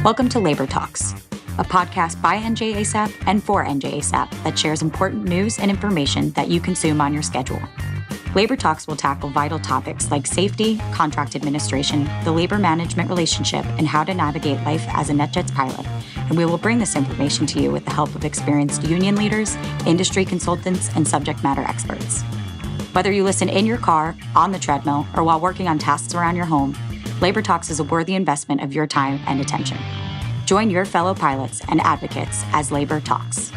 Welcome to Labor Talks, a podcast by NJASAP and for NJASAP that shares important news and information that you consume on your schedule. Labor Talks will tackle vital topics like safety, contract administration, the labor management relationship, and how to navigate life as a NetJets pilot. And we will bring this information to you with the help of experienced union leaders, industry consultants, and subject matter experts. Whether you listen in your car, on the treadmill, or while working on tasks around your home, Labor Talks is a worthy investment of your time and attention. Join your fellow pilots and advocates as Labor Talks.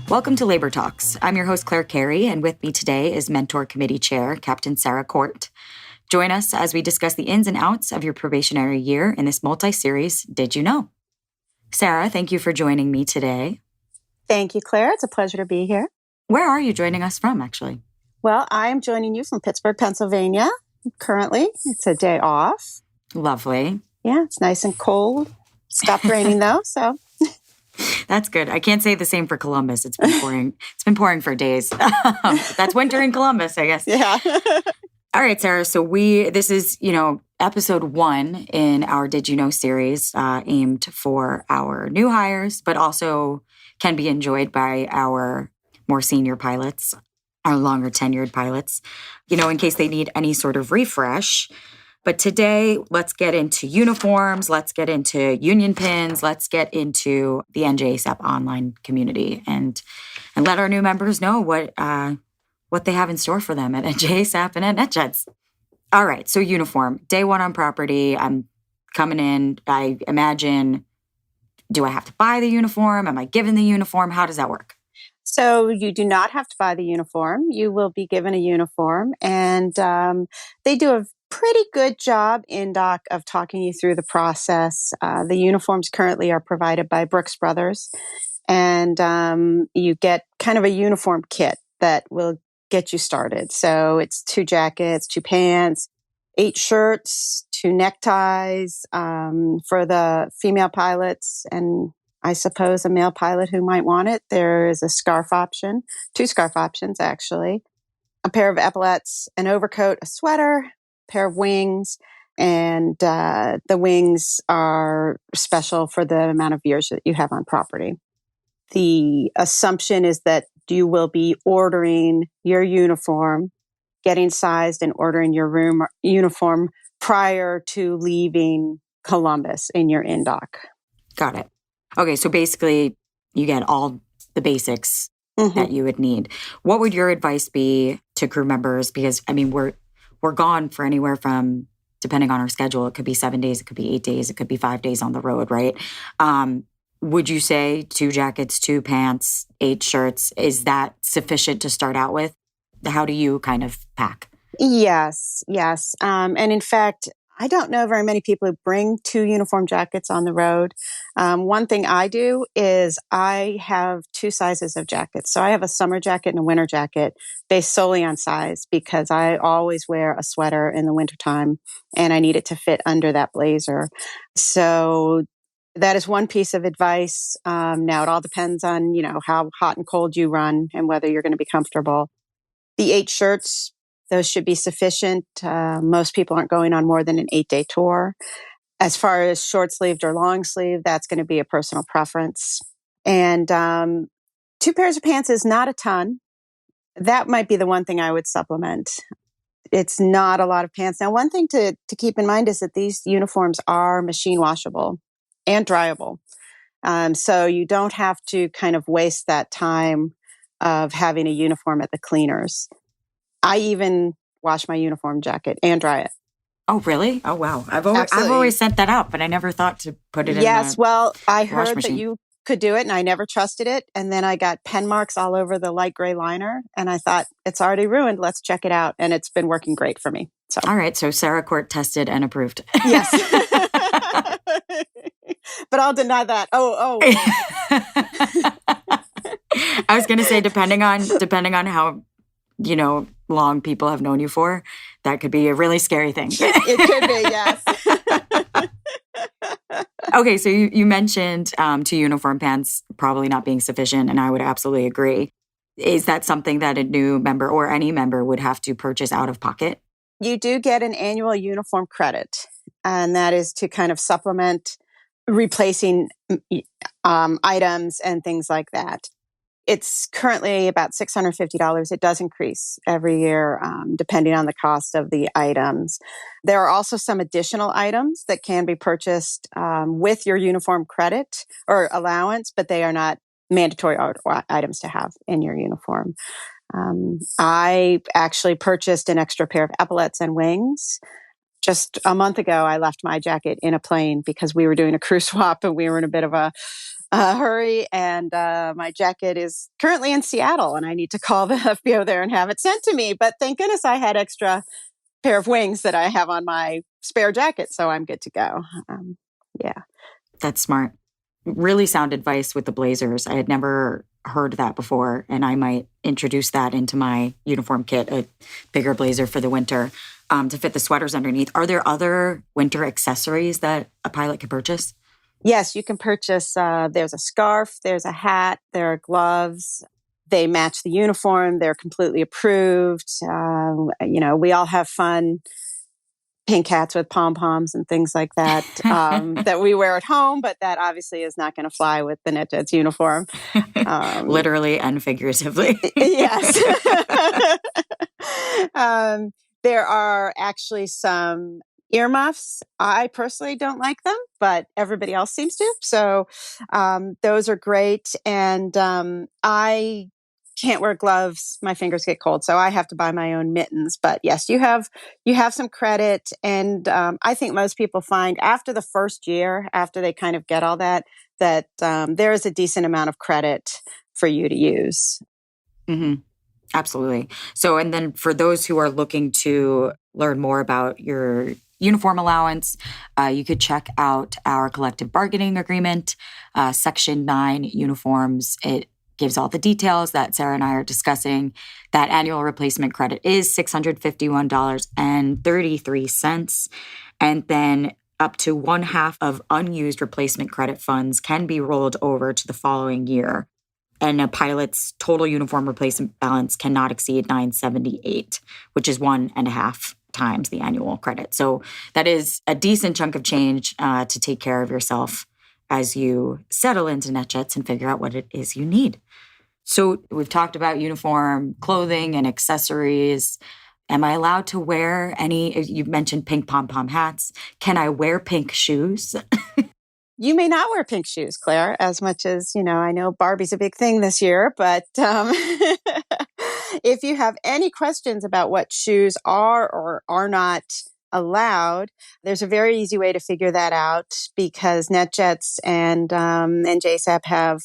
Welcome to Labor Talks. I'm your host, Clare Carey, and with me today is Mentor Committee Chair Captain Sara Cort. Join us as we discuss the ins and outs of your probationary year in this multi-series, Did You Know? Sara, thank you for joining me today. Thank you, Claire. It's a pleasure to be here. Where are you joining us from, actually? Well, I am joining you from Pittsburgh, Pennsylvania. Currently, it's a day off. Lovely. Yeah, it's nice and cold. Stopped raining though, so that's good. I can't say the same for Columbus. It's been pouring. It's been pouring for days. That's winter in Columbus, I guess. Yeah. All right, Sara. So this is, episode 1 in our Did You Know series, aimed for our new hires, but also can be enjoyed by our more senior pilots, our longer tenured pilots, in case they need any sort of refresh. But today, let's get into uniforms, let's get into union pins, let's get into the NJASAP online community and let our new members know what they have in store for them at NJASAP and at NetJets. All right, so uniform, day 1 on property, I'm coming in, I imagine, do I have to buy the uniform? Am I given the uniform? How does that work? So you do not have to buy the uniform. You will be given a uniform, and they do a pretty good job in DOC of talking you through the process. The uniforms currently are provided by Brooks Brothers, and you get kind of a uniform kit that will get you started. So it's 2 jackets, 2 pants, 8 shirts, 2 neckties for the female pilots, and I suppose a male pilot who might want it. There is a scarf option, 2 scarf options actually, a pair of epaulettes, an overcoat, a sweater, pair of wings, and the wings are special for the amount of years that you have on property. The assumption is that you will be ordering your uniform, getting sized and ordering your uniform prior to leaving Columbus in your in-dock. Got it. Okay, so basically you get all the basics that you would need. What would your advice be to crew members? Because, we're gone for anywhere from, depending on our schedule, it could be 7 days, it could be 8 days, it could be 5 days on the road, right? Would you say 2 jackets, 2 pants, 8 shirts, is that sufficient to start out with? How do you kind of pack? Yes. And in fact, I don't know very many people who bring 2 uniform jackets on the road. One thing I do is I have 2 sizes of jackets. So I have a summer jacket and a winter jacket based solely on size because I always wear a sweater in the wintertime and I need it to fit under that blazer. So that is one piece of advice. Now it all depends on, how hot and cold you run and whether you're going to be comfortable. The 8 shirts, those should be sufficient. Most people aren't going on more than an 8-day tour. As far as short-sleeved or long-sleeved, that's going to be a personal preference. And 2 pairs of pants is not a ton. That might be the one thing I would supplement. It's not a lot of pants. Now, one thing to keep in mind is that these uniforms are machine washable and dryable. So you don't have to kind of waste that time of having a uniform at the cleaners. I even wash my uniform jacket and dry it. Oh, really? Oh, wow. I've always sent that out, but I never thought to put it in Yes, well, I wash heard machine. that you could do it, and I never trusted it. And then I got pen marks all over the light gray liner, and I thought, it's already ruined. Let's check it out. And it's been working great for me. So, all right. So Sara Cort tested and approved. Yes. But I'll deny that. Oh. I was going to say, depending on how, long people have known you for, that could be a really scary thing. It could be, yes. Okay, so you mentioned 2 uniform pants probably not being sufficient, and I would absolutely agree. Is that something that a new member or any member would have to purchase out of pocket? You do get an annual uniform credit, and that is to kind of supplement replacing items and things like that. It's currently about $650. It does increase every year depending on the cost of the items. There are also some additional items that can be purchased with your uniform credit or allowance, but they are not mandatory items to have in your uniform. I actually purchased an extra pair of epaulets and wings. Just a month ago, I left my jacket in a plane because we were doing a crew swap and we were in a bit of a hurry. And my jacket is currently in Seattle and I need to call the FBO there and have it sent to me. But thank goodness I had extra pair of wings that I have on my spare jacket. So I'm good to go. Yeah. That's smart. Really sound advice with the blazers. I had never heard that before, and I might introduce that into my uniform kit, a bigger blazer for the winter to fit the sweaters underneath. Are there other winter accessories that a pilot can purchase? Yes, you can purchase, there's a scarf, there's a hat, there are gloves. They match the uniform. They're completely approved. We all have fun pink hats with pom-poms and things like that that we wear at home, but that obviously is not going to fly with the NetJets uniform. Literally and figuratively. Yes. There are actually some earmuffs. I personally don't like them, but everybody else seems to. So those are great. And I can't wear gloves. My fingers get cold. So I have to buy my own mittens. But yes, you have some credit. And I think most people find after the first year, after they kind of get all that there is a decent amount of credit for you to use. Mm-hmm. Absolutely. So, and then for those who are looking to learn more about your uniform allowance, you could check out our collective bargaining agreement, Section 9 uniforms. It gives all the details that Sara and I are discussing. That annual replacement credit is $651.33. And then up to 1/2 of unused replacement credit funds can be rolled over to the following year. And a pilot's total uniform replacement balance cannot exceed $978, which is 1.5 times the annual credit. So that is a decent chunk of change to take care of yourself as you settle into NetJets and figure out what it is you need. So we've talked about uniform clothing and accessories. Am I allowed to wear any? You mentioned pink pom-pom hats. Can I wear pink shoes? You may not wear pink shoes, Claire, as much as, I know Barbie's a big thing this year, but if you have any questions about what shoes are or are not allowed, there's a very easy way to figure that out because NetJets and NJASAP have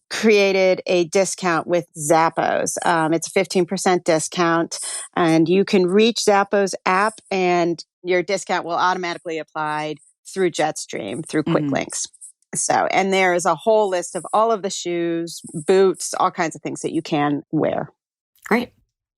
created a discount with Zappos. It's a 15% discount, and you can reach Zappos app and your discount will automatically apply through Jetstream, through Quick Links. So, and there is a whole list of all of the shoes, boots, all kinds of things that you can wear. Great.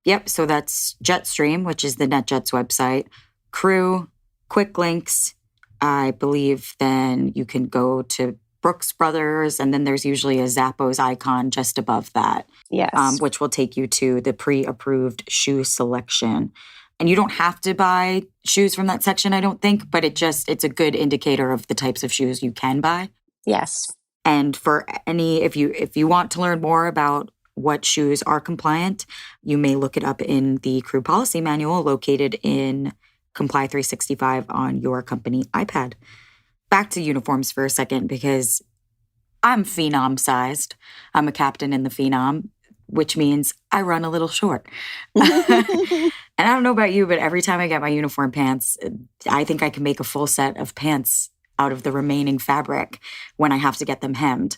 Yep. So that's Jetstream, which is the NetJets website, Crew, Quick Links. I believe then you can go to Brooks Brothers, and then there's usually a Zappos icon just above that. Yes. Which will take you to the pre-approved shoe selection. And you don't have to buy shoes from that section, I don't think, but it's a good indicator of the types of shoes you can buy. Yes. And for if you want to learn more about what shoes are compliant, you may look it up in the crew policy manual located in Comply 365 on your company iPad. Back to uniforms for a second because I'm phenom sized. I'm a captain in the phenom, which means I run a little short. And I don't know about you, but every time I get my uniform pants, I think I can make a full set of pants out of the remaining fabric when I have to get them hemmed.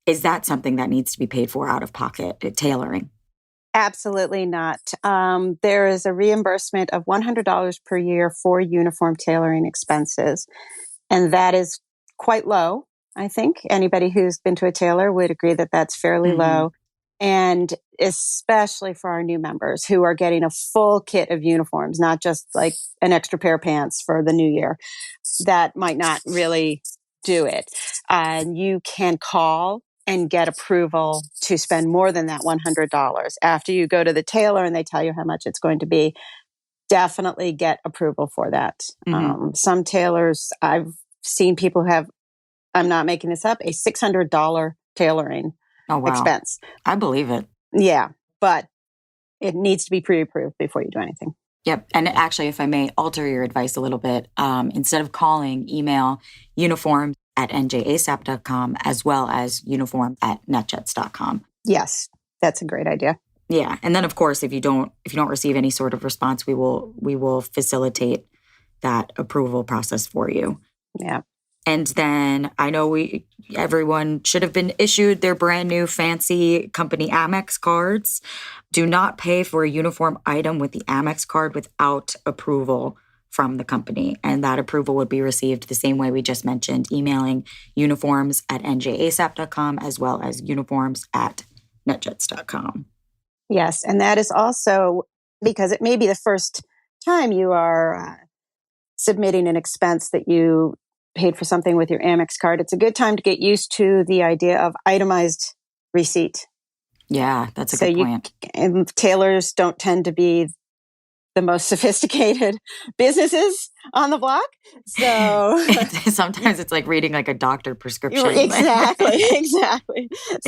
Is that something that needs to be paid for out of pocket, tailoring? Absolutely not. There is a reimbursement of $100 per year for uniform tailoring expenses. And that is quite low, I think. Anybody who's been to a tailor would agree that that's fairly low. And especially for our new members who are getting a full kit of uniforms, not just like an extra pair of pants for the new year. That might not really do it. You can call and get approval to spend more than that $100. After you go to the tailor and they tell you how much it's going to be, definitely get approval for that. Some tailors, I've seen people have, I'm not making this up, a $600 tailoring expense. I believe it. Yeah, but it needs to be pre-approved before you do anything. Yep. And actually, if I may alter your advice a little bit, instead of calling, email uniforms@njasap.com as well as uniform@netjets.com. Yes, that's a great idea. Yeah. And then, of course, if you don't receive any sort of response, we will facilitate that approval process for you. Yeah. And then I know everyone should have been issued their brand new fancy company Amex cards. Do not pay for a uniform item with the Amex card without approval from the company. And that approval would be received the same way we just mentioned, emailing uniforms@njasap.com as well as uniforms@netjets.com. Yes. And that is also because it may be the first time you are submitting an expense that you paid for something with your Amex card. It's a good time to get used to the idea of itemized receipt. Yeah, that's a good point. And tailors don't tend to be the most sophisticated businesses on the block. So sometimes it's like reading like a doctor prescription. Exactly.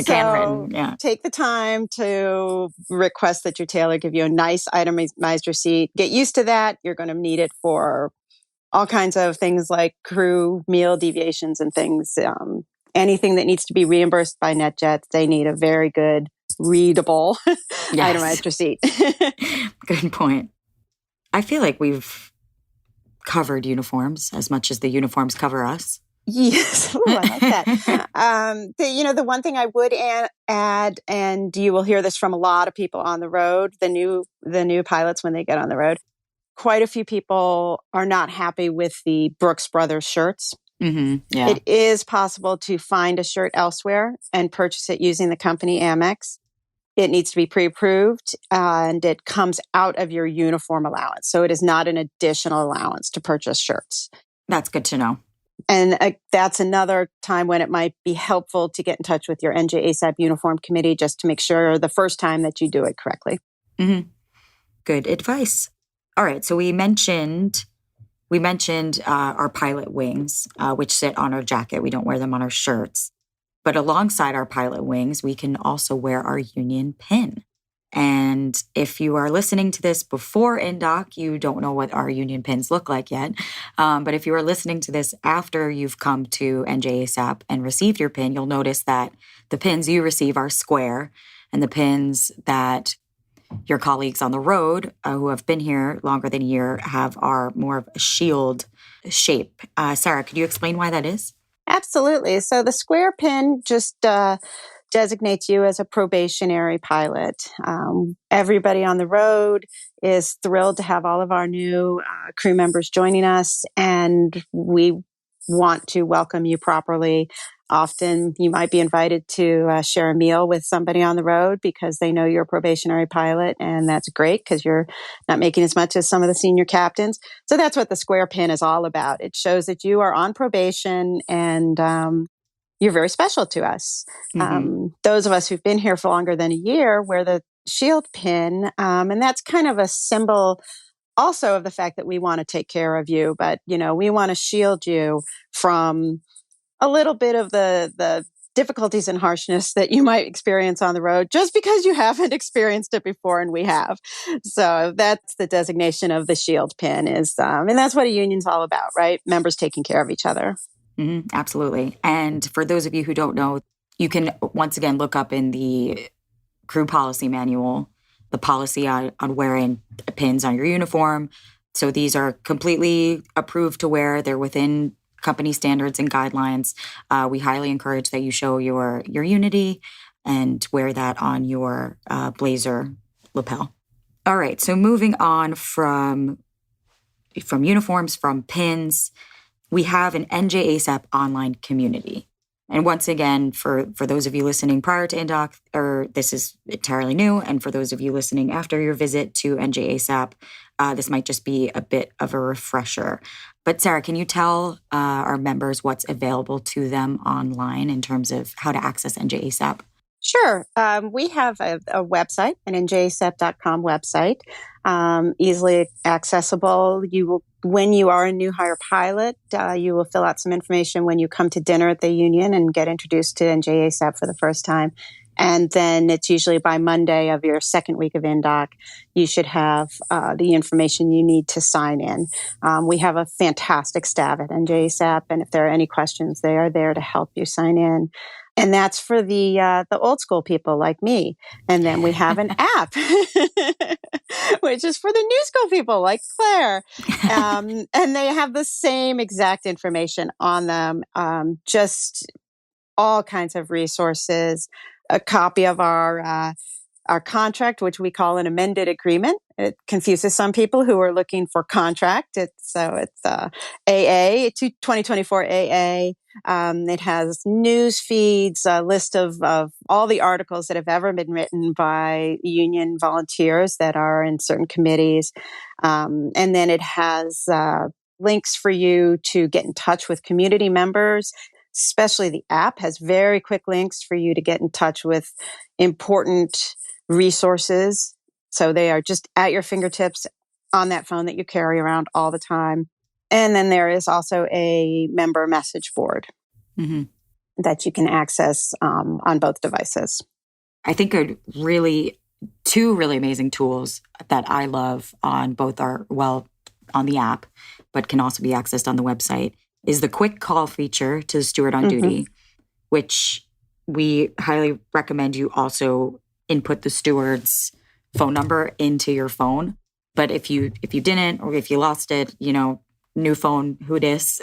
Handwritten, yeah. Take the time to request that your tailor give you a nice itemized receipt. Get used to that. You're going to need it for all kinds of things like crew meal deviations and things. Anything that needs to be reimbursed by NetJets, they need a very good, readable itemized receipt. Good point. I feel like we've covered uniforms as much as the uniforms cover us. Yes, ooh, I like that. The one thing I would add, and you will hear this from a lot of people on the road, the new pilots when they get on the road. Quite a few people are not happy with the Brooks Brothers shirts. Yeah. It is possible to find a shirt elsewhere and purchase it using the company Amex. It needs to be pre-approved and it comes out of your uniform allowance. So it is not an additional allowance to purchase shirts. That's good to know. And that's another time when it might be helpful to get in touch with your NJASAP uniform committee just to make sure the first time that you do it correctly. Good advice. All right. So we mentioned our pilot wings, which sit on our jacket. We don't wear them on our shirts. But alongside our pilot wings, we can also wear our union pin. And if you are listening to this before NDOC, you don't know what our union pins look like yet. But if you are listening to this after you've come to NJASAP and received your pin, you'll notice that the pins you receive are square, and the pins that your colleagues on the road who have been here longer than a year are more of a shield shape. Sara, could you explain why that is? Absolutely. So the square pin just designates you as a probationary pilot. Everybody on the road is thrilled to have all of our new crew members joining us, and we want to welcome you properly. Often you might be invited to share a meal with somebody on the road because they know you're a probationary pilot, and that's great because you're not making as much as some of the senior captains. So that's what the square pin is all about. It shows that you are on probation and you're very special to us. Those of us who've been here for longer than a year wear the shield pin, and that's kind of a symbol also of the fact that we want to take care of you, but we want to shield you from a little bit of the difficulties and harshness that you might experience on the road just because you haven't experienced it before and we have. So that's the designation of the shield pin is, and that's what a union's all about, right? Members taking care of each other. Absolutely. And for those of you who don't know, you can once again look up in the crew policy manual, the policy on wearing pins on your uniform. So these are completely approved to wear. They're within company standards and guidelines. We highly encourage that you show your unity and wear that on your blazer lapel. All right. So moving on from uniforms, from pins, we have an NJASAP online community. And once again, for those of you listening prior to NDOC, or this is entirely new, and for those of you listening after your visit to NJASAP, this might just be a bit of a refresher. But Sara, can you tell our members what's available to them online in terms of how to access NJASAP? Sure. We have a website, an NJASAP.com website, easily accessible. When you are a new hire pilot, you will fill out some information when you come to dinner at the union and get introduced to NJASAP for the first time. And then it's usually by Monday of your second week of INDOC, you should have the information you need to sign in. We have a fantastic staff at NJASAP, and if there are any questions, they are there to help you sign in. And that's for the old school people like me. And then we have an app, which is for the new school people like Claire. And they have the same exact information on them, just all kinds of resources, a copy of our contract, which we call an amended agreement. It confuses some people who are looking for contract. It's AA, 2024 AA. It has news feeds, a list of all the articles that have ever been written by union volunteers that are in certain committees. And then it has links for you to get in touch with community members. Especially the app has very quick links for you to get in touch with important resources. So they are just at your fingertips on that phone that you carry around all the time. And then there is also a member message board that you can access on both devices. I think two really amazing tools that I love on both on the app, but can also be accessed on the website is the quick call feature to the steward on duty, which we highly recommend you also input the steward's phone number into your phone. But if you didn't, or if you lost it, new phone, who dis?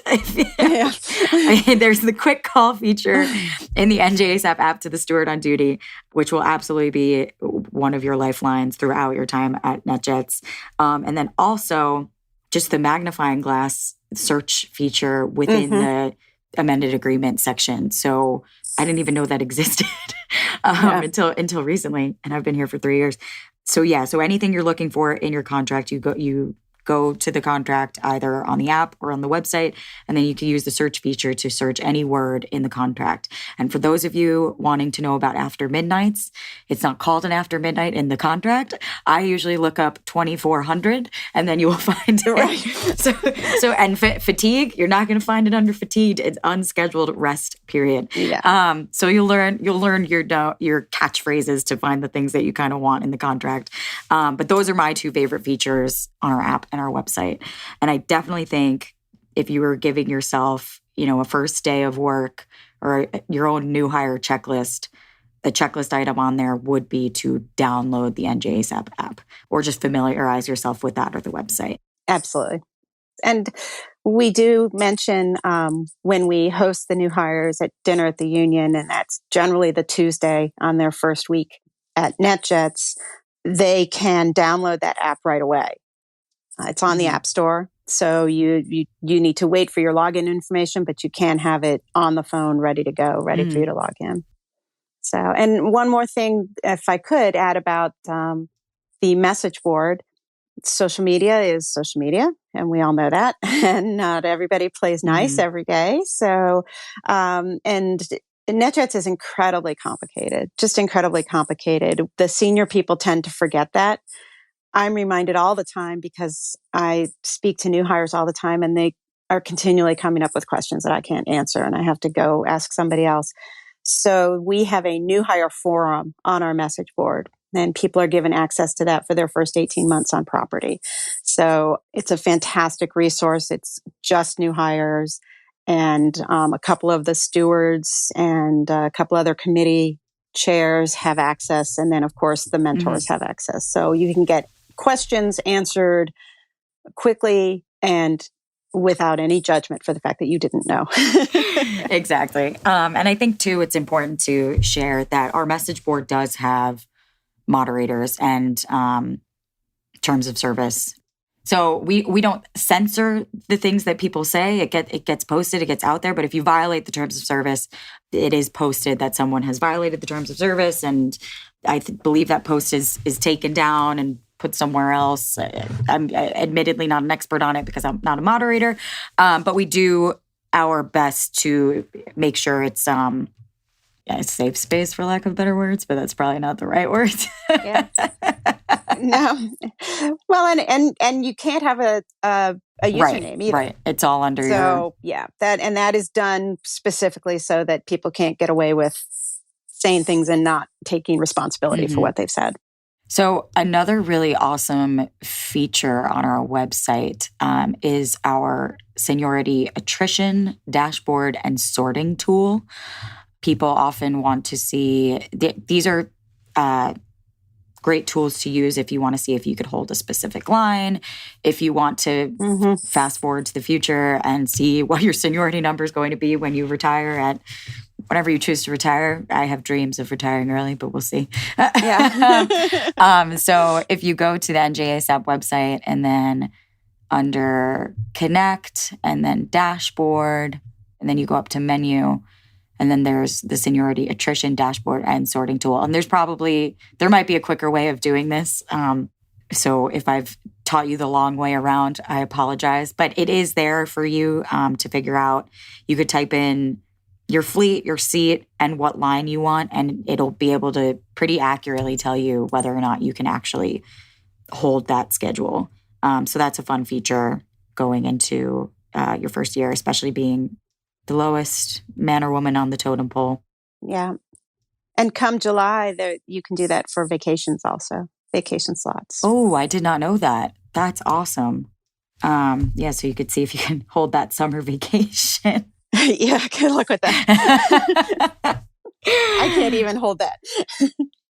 There's the quick call feature in the NJASAP app to the steward on duty, which will absolutely be one of your lifelines throughout your time at NetJets. And then also just the magnifying glass search feature within the amended agreement section. So I didn't even know that existed until recently, and I've been here for 3 years. So so anything you're looking for in your contract, you go to the contract either on the app or on the website, and then you can use the search feature to search any word in the contract. And for those of you wanting to know about after midnights, it's not called an after midnight in the contract. I usually look up 2400, and then you will find it. Right. And fatigue, you're not going to find it under fatigued. It's unscheduled rest period. Yeah. So you'll learn your catchphrases to find the things that you kind of want in the contract. But those are my two favorite features on our app and our website. And I definitely think if you were giving yourself, a first day of work or your own new hire checklist, the checklist item on there would be to download the NJASAP app or just familiarize yourself with that or the website. Absolutely. And we do mention when we host the new hires at dinner at the union, and that's generally the Tuesday on their first week at NetJets, they can download that app right away. It's on the App Store, so you need to wait for your login information, but you can have it on the phone ready to go, ready for you to log in. So, and one more thing, if I could add about the message board. Social media is social media, and we all know that. And not everybody plays nice every day. So, and NetJets is incredibly complicated, just incredibly complicated. The senior people tend to forget that. I'm reminded all the time because I speak to new hires all the time, and they are continually coming up with questions that I can't answer, and I have to go ask somebody else. So we have a new hire forum on our message board, and people are given access to that for their first 18 months on property. So it's a fantastic resource. It's just new hires, and a couple of the stewards and a couple other committee chairs have access. And then, of course, the mentors have access. So you can get questions answered quickly and without any judgment for the fact that you didn't know. Exactly. And I think, too, it's important to share that our message board does have moderators and terms of service. So we don't censor the things that people say. It gets posted, it gets out there. But if you violate the terms of service, it is posted that someone has violated the terms of service. And I believe that post is taken down and put somewhere else. I'm admittedly not an expert on it because I'm not a moderator, but we do our best to make sure it's a safe space, for lack of better words, but that's probably not the right word. Yeah. No. Well, and you can't have a username either. Right. It's all under So that is done specifically so that people can't get away with saying things and not taking responsibility for what they've said. So another really awesome feature on our website is our seniority attrition dashboard and sorting tool. People often want to see, these are great tools to use if you want to see if you could hold a specific line, if you want to fast forward to the future and see what your seniority number is going to be when you retire at whenever you choose to retire. I have dreams of retiring early, but we'll see. Yeah. So if you go to the NJASAP website and then under Connect and then Dashboard, and then you go up to Menu, and then there's the seniority attrition dashboard and sorting tool. And there might be a quicker way of doing this. So if I've taught you the long way around, I apologize. But it is there for you to figure out. You could type in your fleet, your seat, and what line you want, and it'll be able to pretty accurately tell you whether or not you can actually hold that schedule. So that's a fun feature going into your first year, especially being the lowest man or woman on the totem pole. Yeah. And come July, you can do that for vacations also, vacation slots. Oh, I did not know that. That's awesome. So you could see if you can hold that summer vacation. Yeah, good luck with that. I can't even hold that.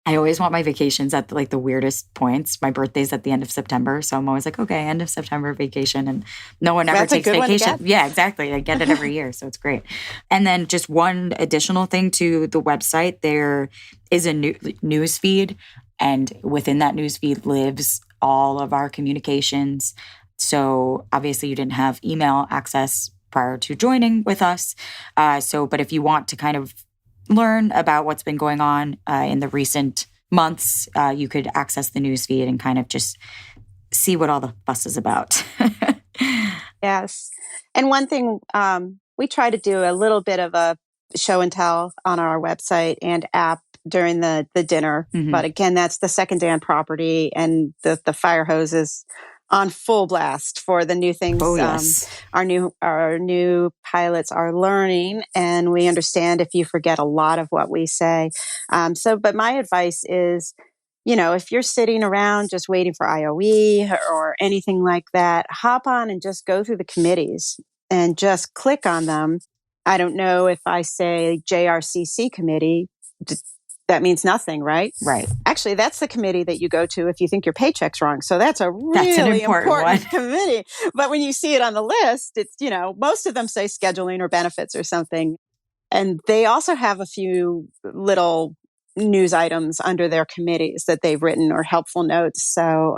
I always want my vacations at the weirdest points. My birthday's at the end of September, so I'm always like, okay, end of September vacation, and no one ever takes vacation. Yeah, exactly. I get it every year, so it's great. And then just one additional thing to the website, there is a news feed, and within that news feed lives all of our communications. So obviously you didn't have email access prior to joining with us. But if you want to kind of learn about what's been going on in the recent months, you could access the newsfeed and kind of just see what all the fuss is about. Yes. And one thing, we try to do a little bit of a show and tell on our website and app during the dinner. But again, that's the second day on property, and the fire hose is on full blast for the new things. Oh, yes. Our new pilots are learning, and we understand if you forget a lot of what we say. But my advice is, if you're sitting around just waiting for IOE or anything like that, hop on and just go through the committees and just click on them. I don't know if I say JRCC committee, that means nothing, right? Right. Actually, that's the committee that you go to if you think your paycheck's wrong. So that's an important committee. But when you see it on the list, it's, most of them say scheduling or benefits or something. And they also have a few little news items under their committees that they've written or helpful notes. So,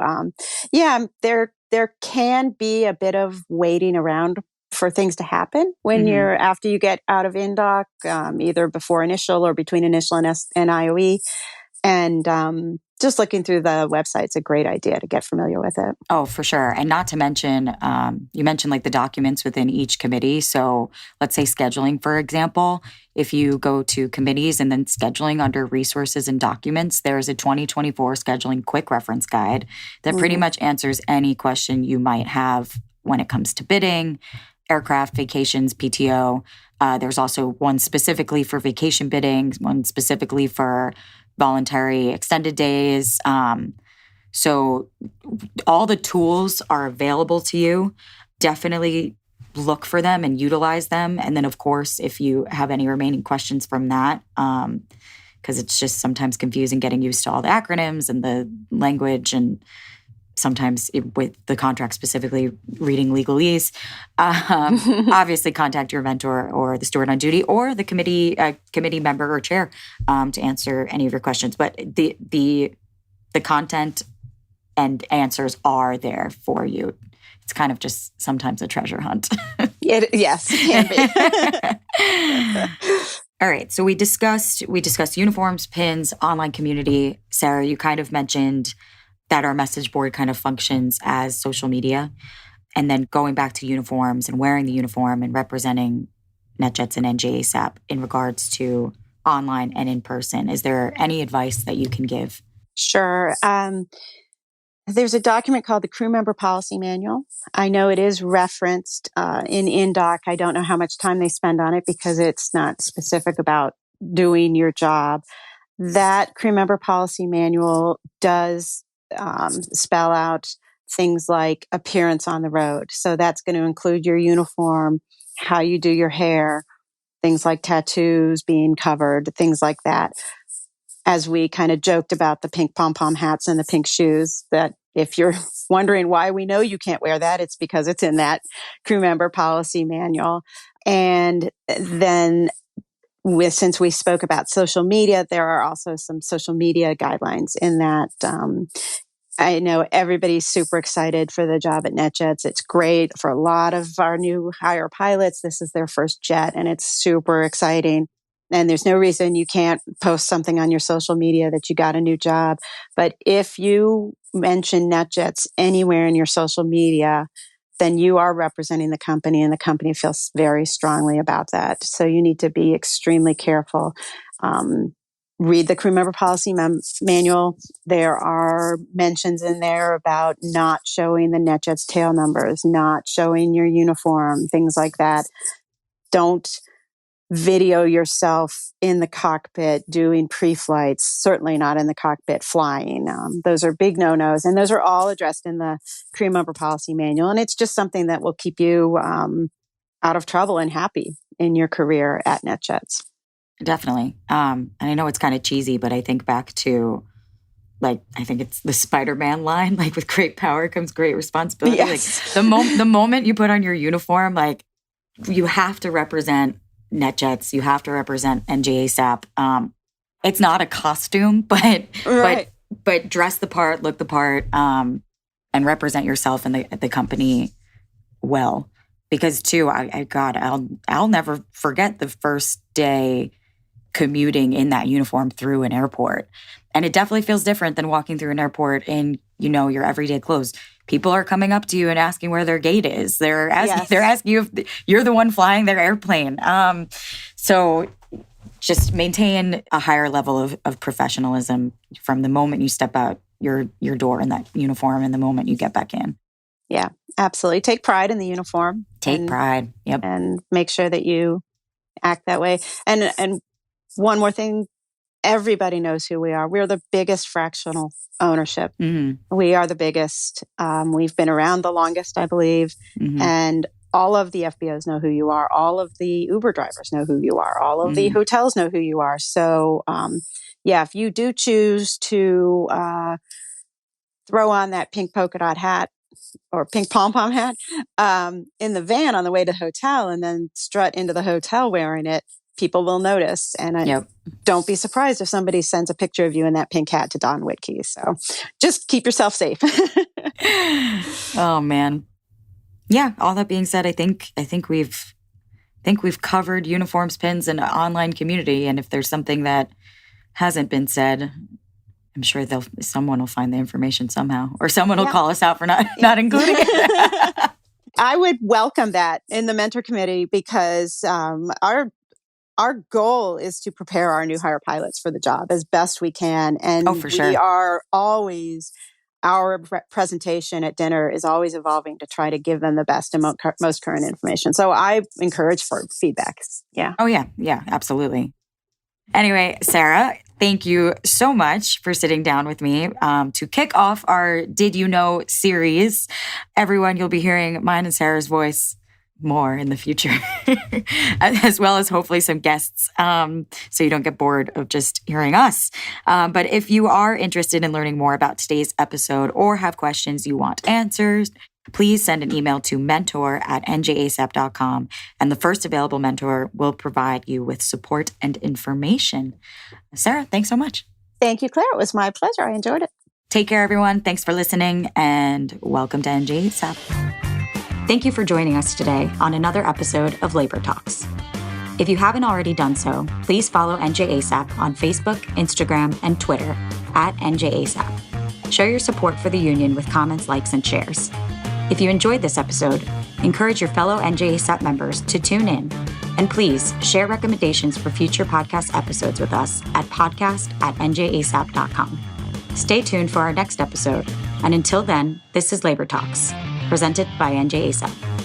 there can be a bit of waiting around for things to happen when after you get out of INDOC, either before initial or between initial and IOE. And just looking through the website's a great idea to get familiar with it. Oh, for sure. And not to mention, you mentioned the documents within each committee. So let's say scheduling, for example, if you go to committees and then scheduling under resources and documents, there's a 2024 scheduling quick reference guide that pretty much answers any question you might have when it comes to bidding, aircraft, vacations, PTO. There's also one specifically for vacation bidding, one specifically for voluntary extended days. So all the tools are available to you. Definitely look for them and utilize them. And then, of course, if you have any remaining questions from that, because it's just sometimes confusing getting used to all the acronyms and the language, and sometimes with the contract specifically reading legalese, obviously contact your mentor or the steward on duty or the committee member or chair to answer any of your questions. But the content and answers are there for you. It's kind of just sometimes a treasure hunt. Yes, it can be. All right. So we discussed uniforms, pins, online community. Sara, you kind of mentioned that our message board kind of functions as social media. And then going back to uniforms and wearing the uniform and representing NetJets and NJASAP in regards to online and in person. Is there any advice that you can give? Sure. There's a document called the Crew Member Policy Manual. I know it is referenced in INDOC. I don't know how much time they spend on it because it's not specific about doing your job. That Crew Member Policy Manual does spell out things like appearance on the road. So that's going to include your uniform, how you do your hair, things like tattoos being covered, things like that. As we kind of joked about the pink pom-pom hats and the pink shoes, that if you're wondering why we know you can't wear that, it's because it's in that Crew Member Policy Manual. And then since we spoke about social media, there are also some social media guidelines in that. I know everybody's super excited for the job at NetJets. It's great for a lot of our new hire pilots. This is their first jet, and it's super exciting. And there's no reason you can't post something on your social media that you got a new job. But if you mention NetJets anywhere in your social media, then you are representing the company, and the company feels very strongly about that. So you need to be extremely careful. Read the Crew Member Policy Manual. There are mentions in there about not showing the NetJets tail numbers, not showing your uniform, things like that. Don't video yourself in the cockpit doing pre-flights, certainly not in the cockpit flying. Those are big no-nos, and those are all addressed in the Crew Member Policy Manual. And it's just something that will keep you out of trouble and happy in your career at NetJets. Definitely. And I know it's kind of cheesy, but I think back to, I think it's the Spider-Man line, with great power comes great responsibility. Yes. The moment you put on your uniform, you have to represent NetJets, you have to represent NJASAP. It's not a costume, but dress the part, look the part, and represent yourself and the company well. Because too, I'll never forget the first day commuting in that uniform through an airport. And it definitely feels different than walking through an airport in, your everyday clothes. People are coming up to you and asking where their gate is. They're asking you if you're the one flying their airplane. So just maintain a higher level of professionalism from the moment you step out your door in that uniform and the moment you get back in. Yeah, absolutely. Take pride in the uniform. Take pride. Yep. And make sure that you act that way. And one more thing, everybody knows who we are. We're the biggest fractional ownership. Mm-hmm. We are the biggest. We've been around the longest, I believe. Mm-hmm. And all of the FBOs know who you are. All of the Uber drivers know who you are. All of the hotels know who you are. So, if you do choose to throw on that pink polka dot hat or pink pom-pom hat in the van on the way to the hotel and then strut into the hotel wearing it, people will notice. And don't be surprised if somebody sends a picture of you in that pink hat to Don Whitkey. So just keep yourself safe. Oh, man. Yeah. All that being said, I think we've covered uniforms, pins, and online community. And if there's something that hasn't been said, I'm sure someone will find the information somehow, or someone will call us out for not including it. I would welcome that in the mentor committee because our goal is to prepare our new hire pilots for the job as best we can. And we are always, our presentation at dinner is always evolving to try to give them the best and most current information. So I encourage for feedback. Yeah. Oh, yeah. Yeah, absolutely. Anyway, Sara, thank you so much for sitting down with me to kick off our Did You Know series. Everyone, you'll be hearing mine and Sara's voice more in the future, as well as hopefully some guests, so you don't get bored of just hearing us. But if you are interested in learning more about today's episode or have questions you want answers, please send an email to mentor@njasap.com, and the first available mentor will provide you with support and information. Sara, thanks so much. Thank you, Claire. It was my pleasure. I enjoyed it. Take care, everyone. Thanks for listening, and welcome to NJASAP. Thank you for joining us today on another episode of Labor Talks. If you haven't already done so, please follow NJASAP on Facebook, Instagram, and Twitter @NJASAP. Show your support for the union with comments, likes, and shares. If you enjoyed this episode, encourage your fellow NJASAP members to tune in, and please share recommendations for future podcast episodes with us at podcast@njasap.com. Stay tuned for our next episode, and until then, this is Labor Talks, presented by NJASAP.